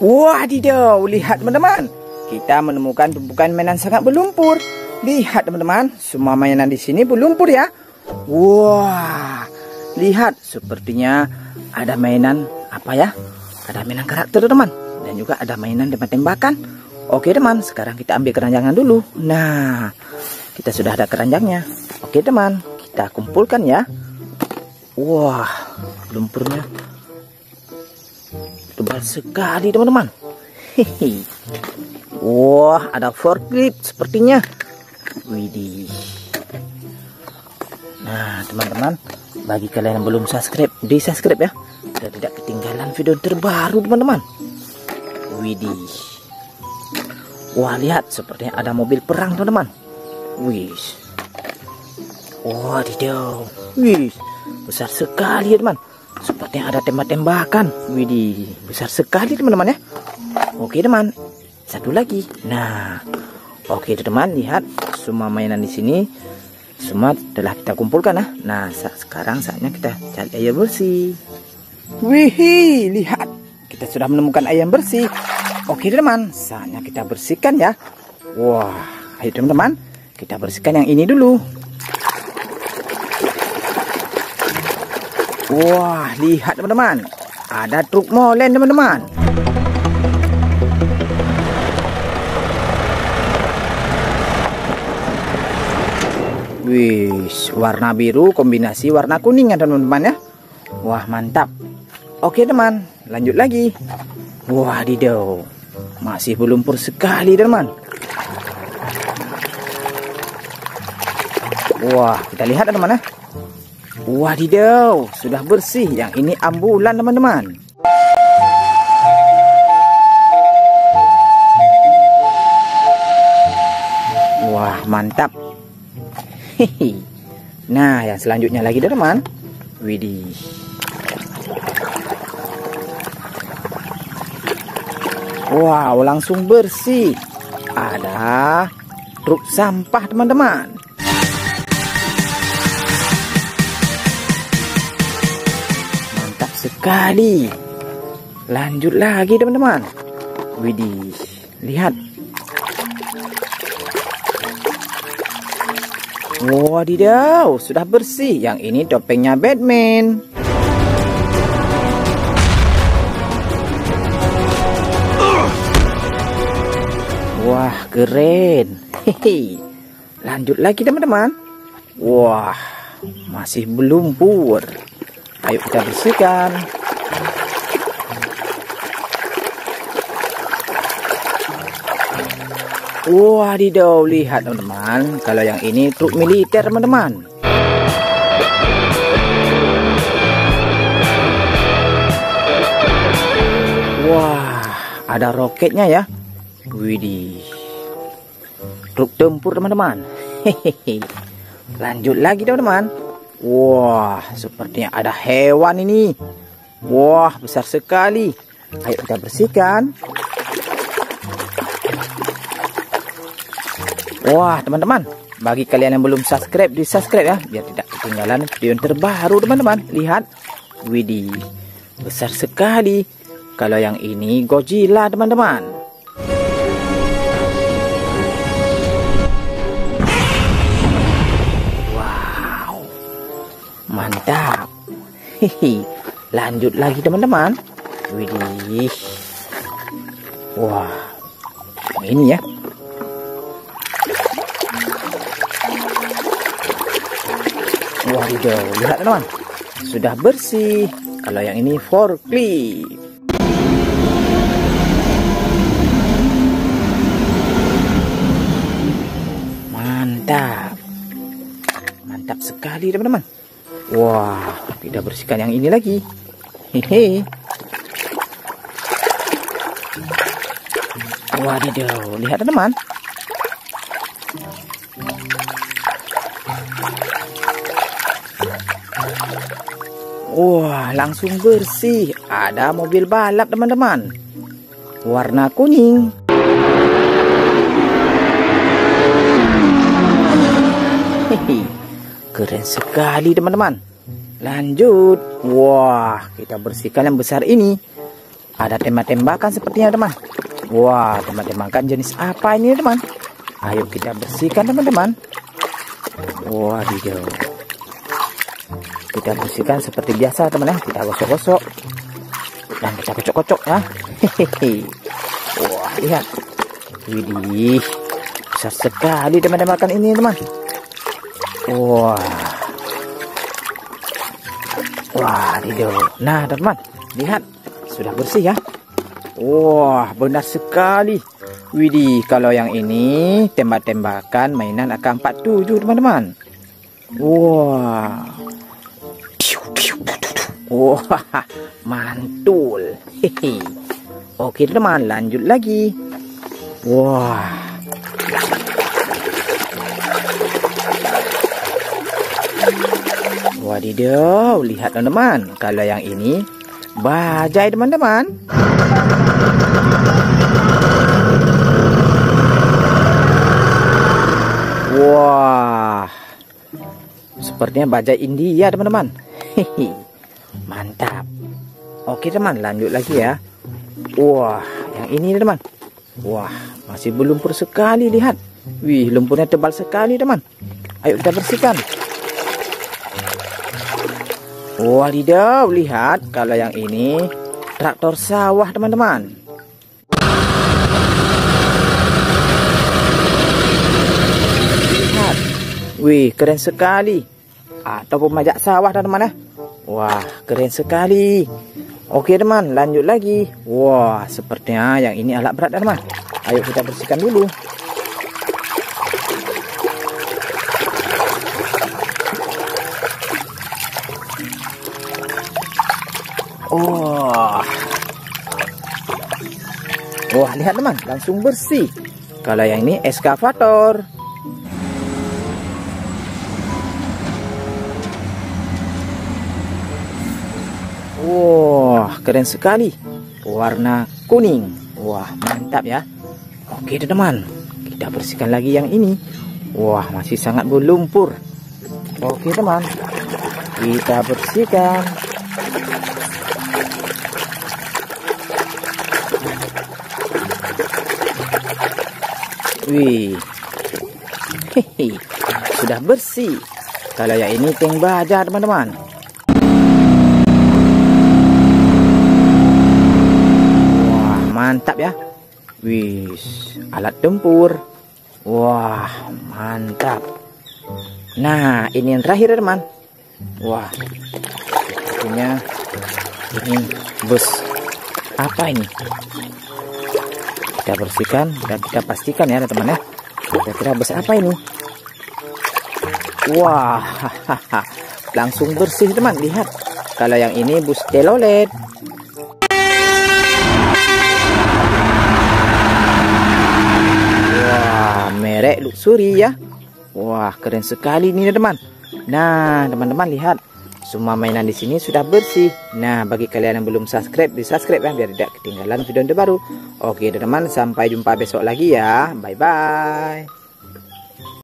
Wadidaw, lihat teman-teman. Kita menemukan tumpukan mainan sangat berlumpur. Lihat teman-teman, semua mainan di sini berlumpur ya. Wah, lihat sepertinya ada mainan apa ya? Ada mainan karakter teman, dan juga ada mainan tembak-tembakan. Oke teman, sekarang kita ambil keranjangan dulu. Nah, kita sudah ada keranjangnya. Oke teman, kita kumpulkan ya. Wah, lumpurnya tebal sekali teman-teman. Wah, ada forklift sepertinya. Widih. Nah teman-teman, bagi kalian yang belum subscribe, di subscribe ya, biar tidak ketinggalan video terbaru teman-teman. Widih. Wah, lihat sepertinya ada mobil perang teman-teman. Wih. Wadidaw. Wih, besar sekali ya teman. Sepertinya ada tembak-tembakan. Widih, besar sekali teman-teman ya. Oke teman, satu lagi. Nah, oke teman, lihat semua mainan di sini semua telah kita kumpulkan ya. Nah, sekarang saatnya kita cari air bersih. Wih, lihat, kita sudah menemukan air bersih. Oke teman, saatnya kita bersihkan ya. Wah, ayo teman-teman, kita bersihkan yang ini dulu. Wah, lihat teman-teman, ada truk molen teman-teman. Wih, warna biru kombinasi warna kuning ya teman-teman ya. Wah, mantap. Oke teman, lanjut lagi. Wadidaw, masih berlumpur sekali teman. Wah, kita lihat teman-teman ya. Wadidaw, sudah bersih. Yang ini ambulan teman-teman. Wah, mantap. Hehe. Nah, yang selanjutnya lagi teman. Widih. Wow, langsung bersih. Ada truk sampah teman-teman. Sekali. Lanjut lagi teman-teman. Widih, lihat. Wadidaw, sudah bersih. Yang ini topengnya Batman. Wah, keren. Hehe. Lanjut lagi teman-teman. Wah, masih berlumpur. Ayo kita bersihkan. Wadidaw, lihat teman-teman. Kalau yang ini truk militer teman-teman. Wah, ada roketnya ya. Widih. Truk tempur teman-teman. Hehehe. Lanjut lagi teman-teman. Wah, sepertinya ada hewan ini. Wah, besar sekali. Ayo kita bersihkan. Wah, teman-teman, bagi kalian yang belum subscribe, di subscribe ya, biar tidak ketinggalan video terbaru teman-teman. Lihat, widih, besar sekali. Kalau yang ini Godzilla teman-teman. Mantap. Hihi. Lanjut lagi teman-teman. Widih. Wah, ini ya. Wadidaw, lihat teman-teman. Sudah bersih. Kalau yang ini forklift. Mantap. Mantap sekali teman-teman. Wah, kita bersihkan yang ini lagi. Hehe. Wadidaw, lihat teman-teman. Wah, langsung bersih. Ada mobil balap teman-teman. Warna kuning. Hehe. Keren sekali teman-teman. Lanjut. Wah, kita bersihkan yang besar ini. ada tembak-tembakan sepertinya teman. Wah, tembak-tembakan jenis apa ini teman? Ayo kita bersihkan teman-teman. Wah, kita bersihkan seperti biasa teman ya. Kita gosok-gosok dan kita kocok-kocok ya. Hehehe. Wah, lihat. Widih, besar sekali tembak-tembakan ini teman. Wah, nah teman, lihat sudah bersih ya. Wah, benar sekali. Widih, kalau yang ini tembak-tembakan mainan AK-47 teman-teman. Wah, mantul. Hehe. Oke teman, lanjut lagi. Wah, wadidaw, lihat teman-teman. Kalau yang ini bajai teman-teman. Wah, sepertinya bajai India teman-teman. Hehe, mantap. Oke teman, lanjut lagi ya. Wah, yang ini teman. Wah, masih berlumpur sekali, lihat. Wih, lumpurnya tebal sekali teman. Ayo kita bersihkan. Wadidaw, lihat. Kalau yang ini traktor sawah teman-teman. Lihat. Wih, keren sekali. Atau pemajak sawah teman-teman ya. Wah, keren sekali. Oke teman, lanjut lagi. Wah, sepertinya yang ini alat berat teman. Ayo kita bersihkan dulu. Wah, lihat teman, langsung bersih. Kalau yang ini eskavator. Wah, keren sekali. Warna kuning. Wah, mantap ya. Oke teman, kita bersihkan lagi yang ini. Wah, masih sangat berlumpur. Oke teman, kita bersihkan. Wih, hehe, sudah bersih. Kalau yang ini tank baja teman-teman. Wah, mantap ya. Wih, alat tempur. Wah, mantap. Nah, ini yang terakhir teman. Wah, sepertinya ini bus apa ini? Kita bersihkan dan kita pastikan ya teman-teman ya. Kira-kira bus apa ini? Wah, langsung bersih teman. Lihat, kalau yang ini bus telolet. Wah, merek luxury ya. Wah, keren sekali ini teman. Nah, teman-teman lihat. Semua mainan di sini sudah bersih. Nah, bagi kalian yang belum subscribe, di subscribe ya biar tidak ketinggalan video terbaru. Oke, teman-teman, sampai jumpa besok lagi ya. Bye bye.